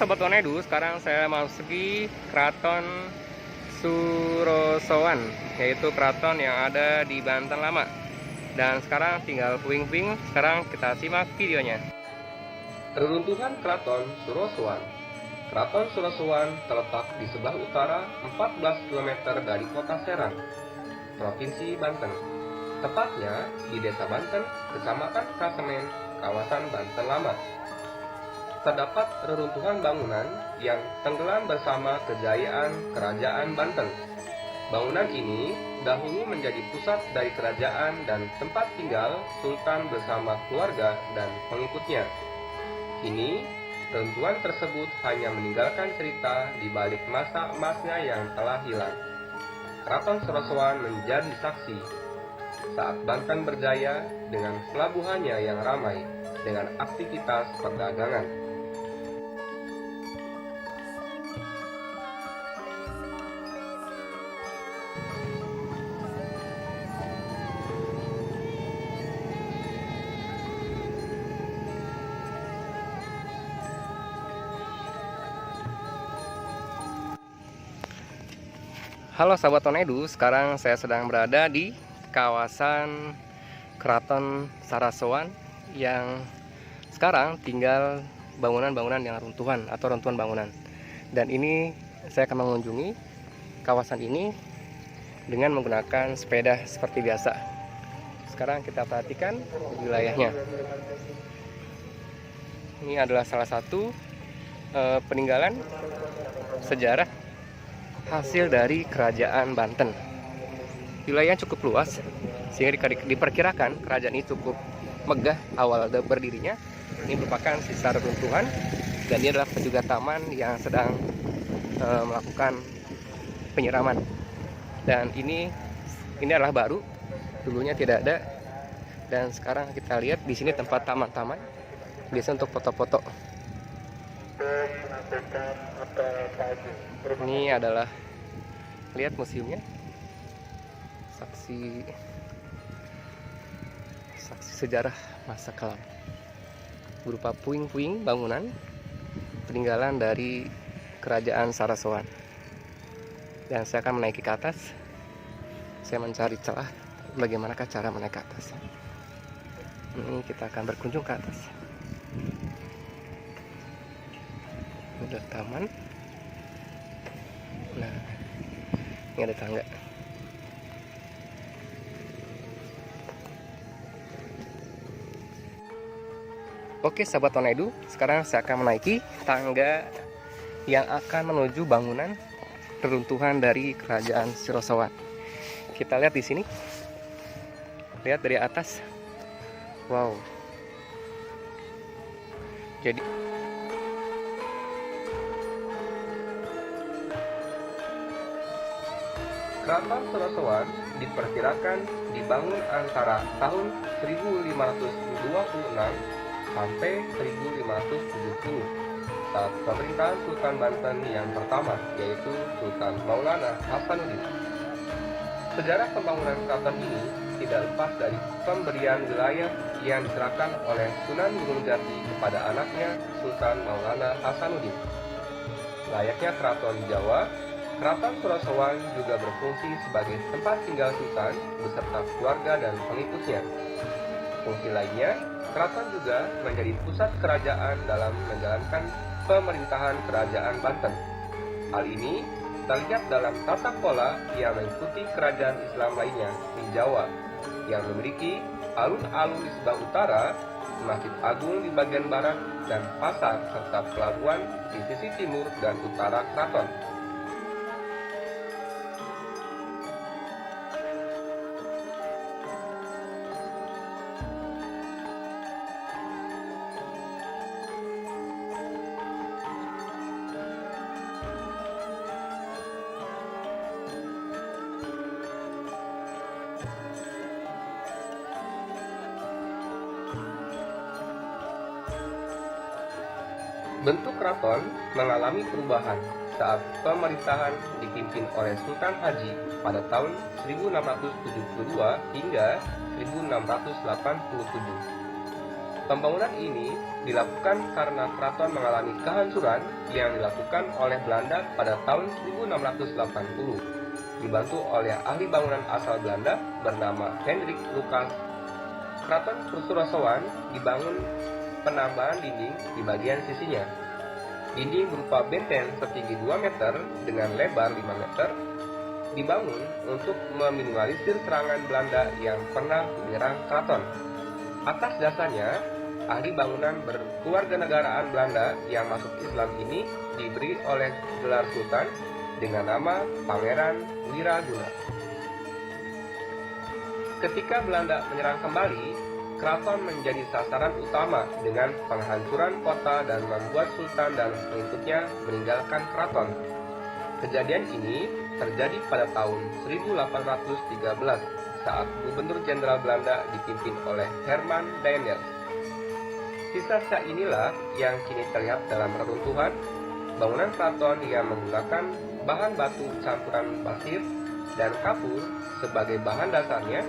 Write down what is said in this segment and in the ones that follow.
Sobat Onedu, sekarang saya masuki Keraton Surosowan, yaitu keraton yang ada di Banten Lama. Dan sekarang tinggal puing-puing, sekarang kita simak videonya. Reruntuhan Keraton Surosowan. Keraton Surosowan terletak di sebelah utara 14 km dari kota Serang, Provinsi Banten. Tepatnya di Desa Banten, Kecamatan Kasemen, kawasan Banten Lama. Terdapat reruntuhan bangunan yang tenggelam bersama kejayaan Kerajaan Banten. Bangunan ini dahulu menjadi pusat dari kerajaan dan tempat tinggal Sultan bersama keluarga dan pengikutnya. Kini, reruntuhan tersebut hanya meninggalkan cerita di balik masa emasnya yang telah hilang. Keraton Surosowan menjadi saksi saat Banten berjaya dengan pelabuhannya yang ramai dengan aktivitas perdagangan. Halo Sobat Onedu, sekarang saya sedang berada di kawasan Keraton Sarasowan yang sekarang tinggal bangunan-bangunan yang runtuhan atau runtuhan bangunan. Dan ini saya akan mengunjungi kawasan ini dengan menggunakan sepeda seperti biasa. Sekarang kita perhatikan wilayahnya. Ini adalah salah satu peninggalan sejarah hasil dari Kerajaan Banten. Wilayahnya cukup luas sehingga diperkirakan kerajaan ini cukup megah awal berdirinya. Ini merupakan sisa reruntuhan dan ini adalah juga taman yang sedang melakukan penyiraman. Dan ini adalah baru, dulunya tidak ada. Dan sekarang kita lihat di sini tempat taman-taman biasa untuk foto-foto. Ini adalah, lihat museumnya, saksi sejarah masa kelam berupa puing-puing bangunan peninggalan dari Kerajaan Sarasowan. Dan saya akan menaiki ke atas. Saya mencari celah bagaimanakah cara menaik ke atas. Ini kita akan berkunjung ke atas. Udah taman. Nah, ini ada tangga. Oke Sahabat Onedu, sekarang saya akan menaiki tangga yang akan menuju bangunan reruntuhan dari Kerajaan Surosowan. Kita lihat di sini. Lihat dari atas. Wow. Jadi Keraton Surosowan diperkirakan dibangun antara tahun 1526 sampai 1570 saat pemerintahan Sultan Banten yang pertama, yaitu Sultan Maulana Hasanuddin. Sejarah pembangunan keraton ini tidak lepas dari pemberian wilayah yang diserahkan oleh Sunan Gunung Jati kepada anaknya Sultan Maulana Hasanuddin. Layaknya keraton Jawa, Keraton Surosowan juga berfungsi sebagai tempat tinggal Sultan beserta keluarga dan pengikutnya. Fungsi lainnya, keraton juga menjadi pusat kerajaan dalam menjalankan pemerintahan Kerajaan Banten. Hal ini terlihat dalam tata pola yang mengikuti kerajaan Islam lainnya di Jawa, yang memiliki alun-alun di sebelah utara, Masjid Agung di bagian barat, dan pasar serta pelabuhan di sisi timur dan utara keraton. Bentuk keraton mengalami perubahan saat pemerintahan dipimpin oleh Sultan Haji pada tahun 1672 hingga 1687. Pembangunan ini dilakukan karena keraton mengalami kehancuran yang dilakukan oleh Belanda pada tahun 1680, dibantu oleh ahli bangunan asal Belanda bernama Hendrik Lucas. Keraton Surosowan dibangun penambahan dinding di bagian sisinya. Dinding berupa benteng setinggi 2 meter dengan lebar 5 meter dibangun untuk meminimalisir serangan Belanda yang pernah menyerang keraton. Atas dasarnya, ahli bangunan berkewarganegaraan Belanda yang masuk Islam ini diberi oleh gelar sultan dengan nama Pangeran Wiraguna. Ketika Belanda menyerang kembali, keraton menjadi sasaran utama dengan penghancuran kota dan membuat sultan dan pengikutnya meninggalkan keraton. Kejadian ini terjadi pada tahun 1813 saat Gubernur Jenderal Belanda dipimpin oleh Herman Daendels. Sisa-sisa inilah yang kini terlihat dalam reruntuhan bangunan keraton yang menggunakan bahan batu campuran pasir dan kapur sebagai bahan dasarnya,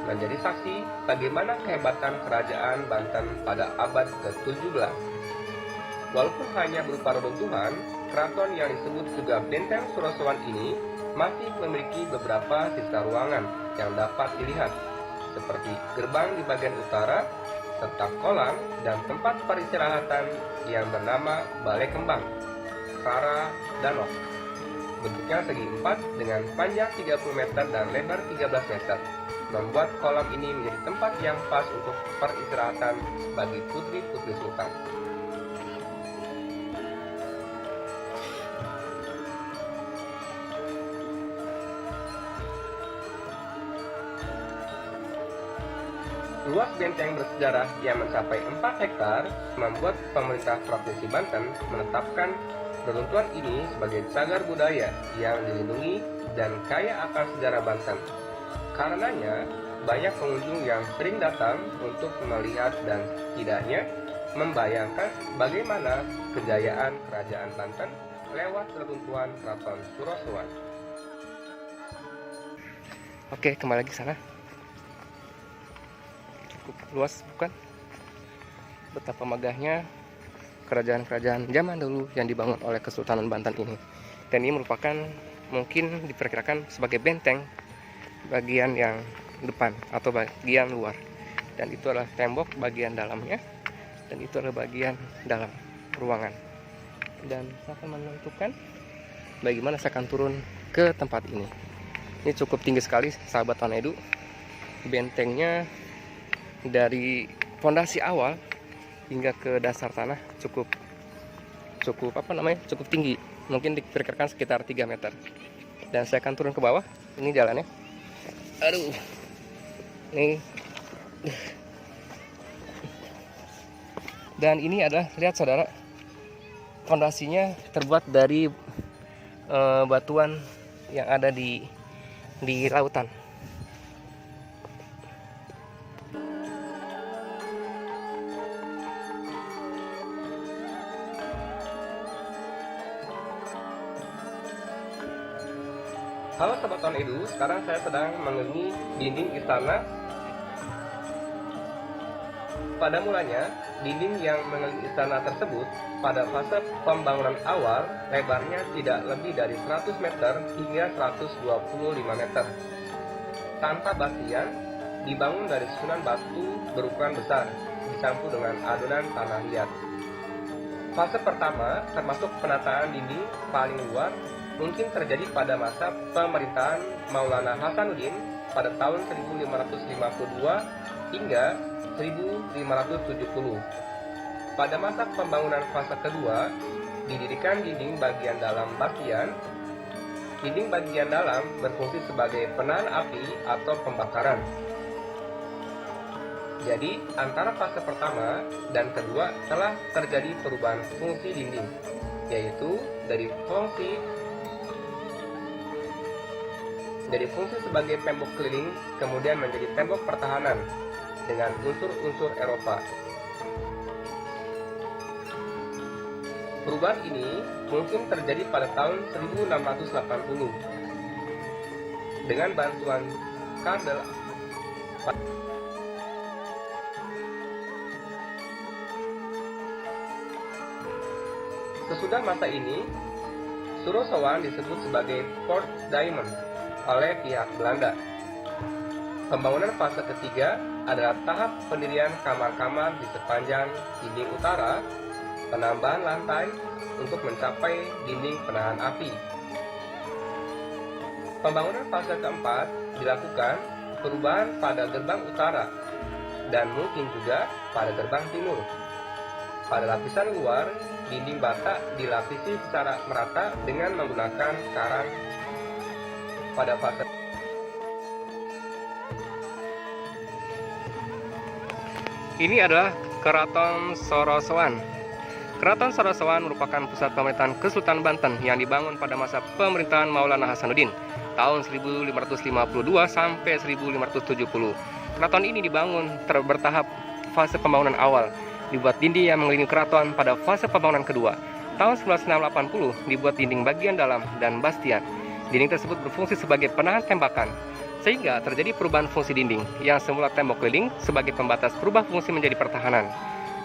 menjadi saksi bagaimana kehebatan kerajaan Banten pada abad ke-17. Walaupun hanya berupa reruntuhan, keraton yang disebut juga Benteng Surosowan ini masih memiliki beberapa sisa ruangan yang dapat dilihat, seperti gerbang di bagian utara, serta kolam dan tempat peristirahatan yang bernama Balai Kembang, Rara Danok. Bentuknya segi 4 dengan panjang 30 meter dan lebar 13 meter, membuat kolam ini menjadi tempat yang pas untuk peristirahatan bagi putri-putri sultan. Luas benteng bersejarah yang mencapai 4 hektar membuat pemerintah Provinsi Banten menetapkan reruntuhan ini sebagai cagar budaya yang dilindungi dan kaya akan sejarah Banten. Karenanya, banyak pengunjung yang sering datang untuk melihat dan setidaknya membayangkan bagaimana kejayaan Kerajaan Banten lewat reruntuhan Keraton Surosowan. Oke, kembali lagi ke sana. Luas bukan? Betapa megahnya kerajaan-kerajaan zaman dulu yang dibangun oleh Kesultanan Banten ini. Dan ini merupakan mungkin diperkirakan sebagai benteng bagian yang depan atau bagian luar. Dan itu adalah tembok bagian dalamnya, dan itu adalah bagian dalam ruangan. Dan saya akan menentukan bagaimana saya akan turun ke tempat ini. Ini cukup tinggi sekali, sahabat Tanedu. Bentengnya dari fondasi awal hingga ke dasar tanah cukup tinggi, mungkin diperkirakan sekitar 3 meter. Dan saya akan turun ke bawah. Ini jalannya, aduh, ini. Dan ini adalah, lihat saudara, fondasinya terbuat dari batuan yang ada di lautan. Halo Sobat Tahun Edu, sekarang saya sedang mengelilingi dinding istana. Pada mulanya, dinding yang mengelilingi istana tersebut pada fase pembangunan awal lebarnya tidak lebih dari 100 meter hingga 125 meter. Tanpa bastian, dibangun dari susunan batu berukuran besar, dicampur dengan adonan tanah liat. Fase pertama, termasuk penataan dinding paling luar, mungkin terjadi pada masa pemerintahan Maulana Hasanuddin pada tahun 1552 hingga 1570. Pada masa pembangunan fase kedua, didirikan dinding bagian dalam bastian. Dinding bagian dalam berfungsi sebagai penahan api atau pembakaran. Jadi, antara fase pertama dan kedua telah terjadi perubahan fungsi dinding, yaitu dari fungsi sebagai tembok keliling kemudian menjadi tembok pertahanan dengan unsur-unsur Eropa. Perubahan ini mungkin terjadi pada tahun 1680 dengan bantuan Karl Sesudah masa ini, Surosowan disebut sebagai Fort Diamond oleh pihak Belanda. Pembangunan fase ketiga adalah tahap pendirian kamar-kamar di sepanjang dinding utara, penambahan lantai untuk mencapai dinding penahan api. Pembangunan fase keempat dilakukan perubahan pada gerbang utara dan mungkin juga pada gerbang timur. Pada lapisan luar, dinding bata dilapisi secara merata dengan menggunakan karang. Pada fase ini adalah Keraton Sorosowan. Keraton Sorosowan merupakan pusat pemerintahan Kesultanan Banten yang dibangun pada masa pemerintahan Maulana Hasanuddin tahun 1552 sampai 1570. Keraton ini dibangun bertahap. Fase pembangunan awal dibuat dinding yang mengelilingi keraton. Pada fase pembangunan kedua tahun 1980 dibuat dinding bagian dalam dan bastian. Dinding tersebut berfungsi sebagai penahan tembakan, sehingga terjadi perubahan fungsi dinding yang semula tembok keliling sebagai pembatas berubah fungsi menjadi pertahanan.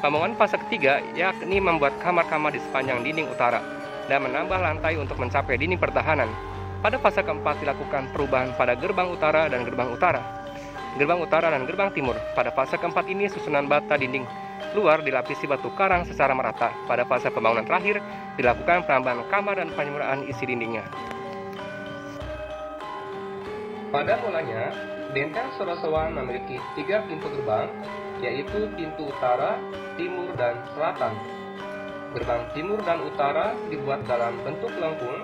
Pembangunan fase ketiga yakni membuat kamar-kamar di sepanjang dinding utara dan menambah lantai untuk mencapai dinding pertahanan. Pada fase keempat dilakukan perubahan pada gerbang utara dan gerbang utara. Gerbang utara dan gerbang timur. Pada fase keempat ini susunan bata dinding luar dilapisi batu karang secara merata. Pada fase pembangunan terakhir dilakukan penambahan kamar dan penyempurnaan isi dindingnya. Pada mulanya, benteng Sorosowan memiliki 3 pintu gerbang, yaitu pintu utara, timur, dan selatan. Gerbang timur dan utara dibuat dalam bentuk lengkung,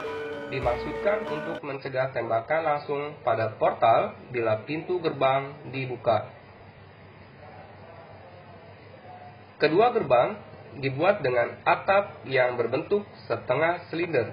dimaksudkan untuk mencegah tembakan langsung pada portal bila pintu gerbang dibuka. Kedua gerbang dibuat dengan atap yang berbentuk setengah silinder.